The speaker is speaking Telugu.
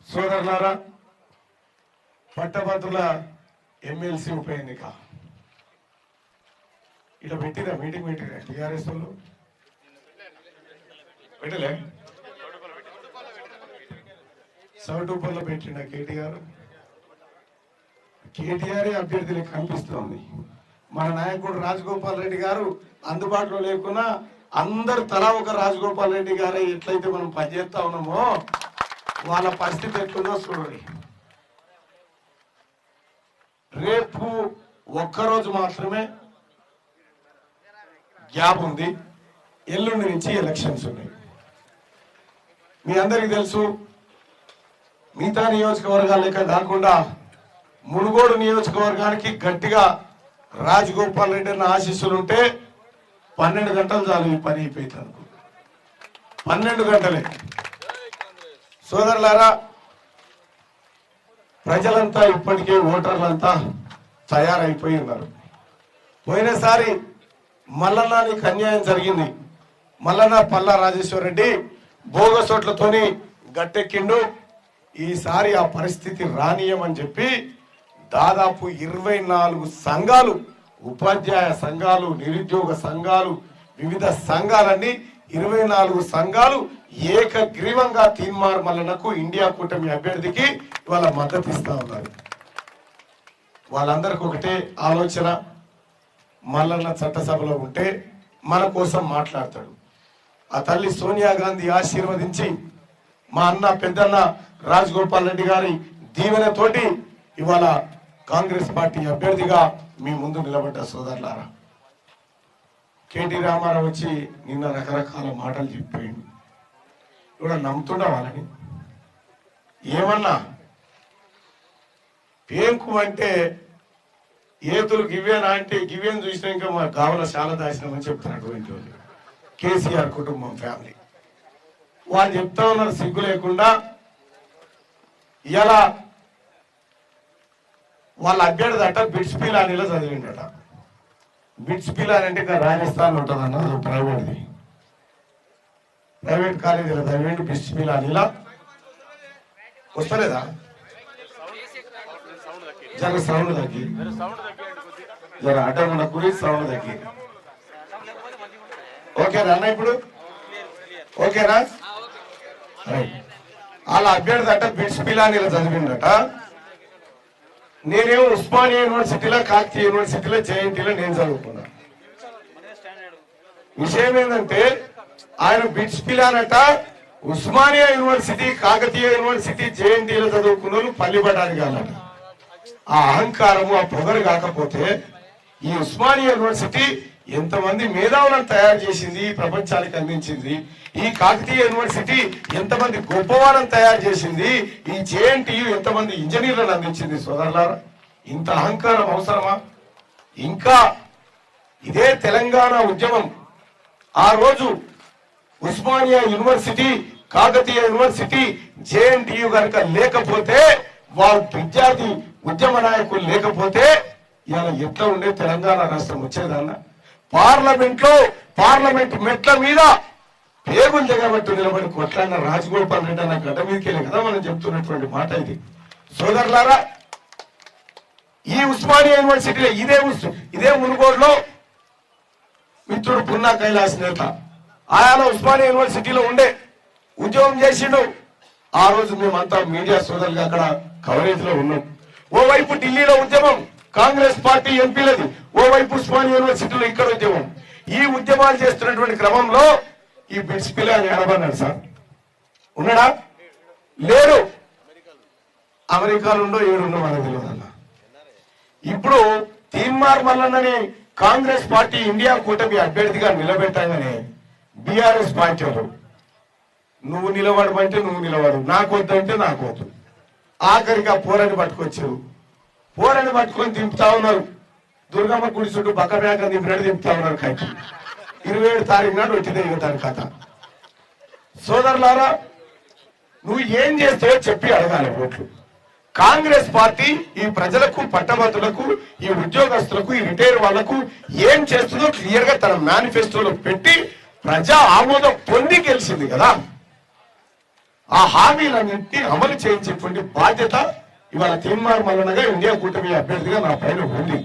సోదరులారా, పట్టభద్రుల ఎమ్మెల్సీ ఉప ఎన్నిక ఇట్లా పెట్టిరా మీటింగ్ పెట్టిరా టీఆర్ఎస్ వాళ్ళు పెట్టలే సౌటూపల్లో పెట్టిన కేటీఆర్ అభ్యర్థులు కనిపిస్తోంది. మన నాయకుడు రాజగోపాల్ రెడ్డి గారు అందుబాటులో లేకున్నా అందరు తలా ఒక రాజగోపాల్ రెడ్డి గారే ఎట్లయితే మనం పనిచేస్తా ఉన్నామో వాళ్ళ పరిస్థితి ఎట్లుందో చూడండి. రేపు ఒక్కరోజు మాత్రమే గ్యాప్ ఉంది. ఎల్లుండి నుంచి ఎలక్షన్స్ ఉన్నాయి. మీ అందరికీ తెలుసు, మిగతా నియోజకవర్గాల లెక్క కాకుండా మునుగోడు నియోజకవర్గానికి గట్టిగా రాజగోపాల్ రెడ్డి అన్న ఆశీస్సులు ఉంటే 12 గంటలు చాలు ఈ పని అయిపోయింది అనుకో. 12 గంటలే. సోదరులారా, ప్రజలంతా ఇప్పటికే ఓటర్లంతా తయారైపోయి ఉన్నారు. పోయినసారి మల్లన్నానికి అన్యాయం జరిగింది. మల్లన్న పల్లా రాజేశ్వర రెడ్డి బోగసోట్లతోని గట్టెక్కిండు. ఈసారి ఆ పరిస్థితి రానియమని చెప్పి దాదాపు 24 సంఘాలు, ఉపాధ్యాయ సంఘాలు, నిరుద్యోగ సంఘాలు, వివిధ సంఘాలన్నీ 24 సంఘాలు ఏకగ్రీవంగా తీన్మార్ మల్లన్నకు ఇండియా కూటమి అభ్యర్థికి ఇవాళ మద్దతు ఇస్తా ఉన్నారు. వాళ్ళందరికీ ఒకటే ఆలోచన, మల్లన్న చట్టసభలో ఉంటే మన కోసం మాట్లాడతాడు. ఆ తల్లి సోనియా గాంధీ ఆశీర్వదించి మా అన్న పెద్దన్న రాజగోపాల్ రెడ్డి గారి దీవెనతోటి ఇవాళ కాంగ్రెస్ పార్టీ అభ్యర్థిగా మీ ముందు నిలబడ్డ సోదరులారా. కేటీ రామారావు వచ్చి నిన్న రకరకాల మాటలు చెప్పాడు. ఇప్పుడు నమ్ముతుండా వాళ్ళని? ఏమన్నా పేంకు అంటే ఏతులు గివ్వేనా అంటే గివ్వేని చూసినా ఇంకా మా గావల చాలా దాచినామని చెప్తున్నటువంటి వాళ్ళు కేసీఆర్ కుటుంబం ఫ్యామిలీ వాళ్ళు చెప్తా ఉన్నారు సిగ్గు లేకుండా. ఇలా వాళ్ళ అభ్యర్థి అట బిట్స్ పిలానీలో చదివిండట. బిట్స్ పిలాని అంటే ఇంకా రాజస్థాన్ ఉంటుందన్న, అది ప్రైవేట్ది, ప్రైవేట్ కాలేజీలో చదివిండి. బిట్స్ పిలానీలా వస్తలేదా? జర సౌండ్ తగ్గి, జర అడ్డగుండ గురించి సౌండ్ తగ్గి. ఓకేనా అన్న? ఇప్పుడు ఓకేనా? వాళ్ళ అభ్యర్థి అట బిట్స్ పిలానీలో చదివిండట. నేనేమో ఉస్మానియా యూనివర్సిటీలో, కాకతీయ యూనివర్సిటీలో, జేఎన్టీలో నేను చదువుకున్నా. విషయం ఏంటంటే ఆయన బిట్స్ పిలానట ఉస్మానియా యూనివర్సిటీ, కాకతీయ యూనివర్సిటీ, జేఎన్టీలో చదువుకున్న వాళ్ళు పల్లిబడానికి కాదట. ఆ అహంకారము, ఆ పొగరు కాకపోతే ఈ ఉస్మానియా యూనివర్సిటీ ఎంతమంది మేధావులను తయారు చేసింది, ప్రపంచానికి అందించింది. ఈ కాకతీయ యూనివర్సిటీ ఎంతమంది గొప్పవాళ్ళని తయారు చేసింది. ఈ జేఎన్టీయు ఎంతమంది ఇంజనీర్లను అందించింది. సోదరులారా, ఇంత అహంకారం అవసరమా? ఇంకా ఇదే తెలంగాణ ఉద్యమం ఆ రోజు Osmania university, Kakatiya university, JNTU కనుక లేకపోతే, వాళ్ళ విద్యార్థి ఉద్యమ నాయకులు లేకపోతే ఇలా ఎట్లా ఉండే తెలంగాణ రాష్ట్రం వచ్చేదన్న? పార్లమెంట్ మెట్ల మీద పేగులు దిగబట్టు నిలబడి కొట్లాడిన రాజగోపాల్ రెడ్డి అన్న గడ్డ మీదకెళ్ళి కదా మనం చెప్తున్నటువంటి మాట ఇది. సోదరులారా, ఈ ఉస్మానియా యూనివర్సిటీలో ఇదే మునుగోడులో మిత్రుడు పున్నా కైలాస్ నేత ఆయన ఉస్మానియా యూనివర్సిటీలో ఉండే ఉద్యోగం చేసిండు. ఆ రోజు మేమంతా మీడియా సోదరులుగా అక్కడ కవరేజ్ లో ఉన్నాం. ఓవైపు ఢిల్లీలో ఉద్యమం, కాంగ్రెస్ పార్టీ ఎంపీలది, ఓవైపు ఉస్మానియా యూనివర్సిటీలో ఇక్కడ ఉద్యమం. ఈ ఉద్యమాలు చేస్తున్నటువంటి క్రమంలో ఈ బిట్స్ పిల్లని ఎడబన్నాడు సార్. ఉన్నాడా? లేడు. అమెరికాలో ఉండో ఏడుండో మనకు తెలియదు అన్న. ఇప్పుడు తీన్మార్ మల్లన్నని కాంగ్రెస్ పార్టీ ఇండియా కూటమి అభ్యర్థిగా నిలబెట్టాగానే బీఆర్ఎస్ పార్టీ వారు నువ్వు నిలబడమంటే నువ్వు నిలబడు, నాకు వద్దంటే నాకు వద్దు. ఆఖరికి ఆ పోరని పట్టుకొచ్చారు. పోరని పట్టుకొని దింపుతా ఉన్నారు. దుర్గమ్మ గుడి చుట్టూ బక్క మేక దింపినట్టు దింపుతా ఉన్నారు. కైకి 27 తారీఖు నాడు వచ్చిందే ఇవ్వతాను కథ. సోదరులారా, నువ్వు ఏం చేస్తావో చెప్పి అడగాలి ఓట్లు. కాంగ్రెస్ పార్టీ ఈ ప్రజలకు, పట్టభద్రులకు, ఈ ఉద్యోగస్తులకు, ఈ రిటైర్ వాళ్లకు ఏం చేస్తుందో క్లియర్ గా తన మేనిఫెస్టోలో పెట్టి ప్రజా ఆమోదం పొంది గెలిచింది కదా. ఆ హామీలన్నింటినీ అమలు చేయించేటువంటి బాధ్యత ఇవాళ తీన్మార్ మల్లన్నగా ఇండియా కూటమి అభ్యర్థిగా నా పైన ఉంది.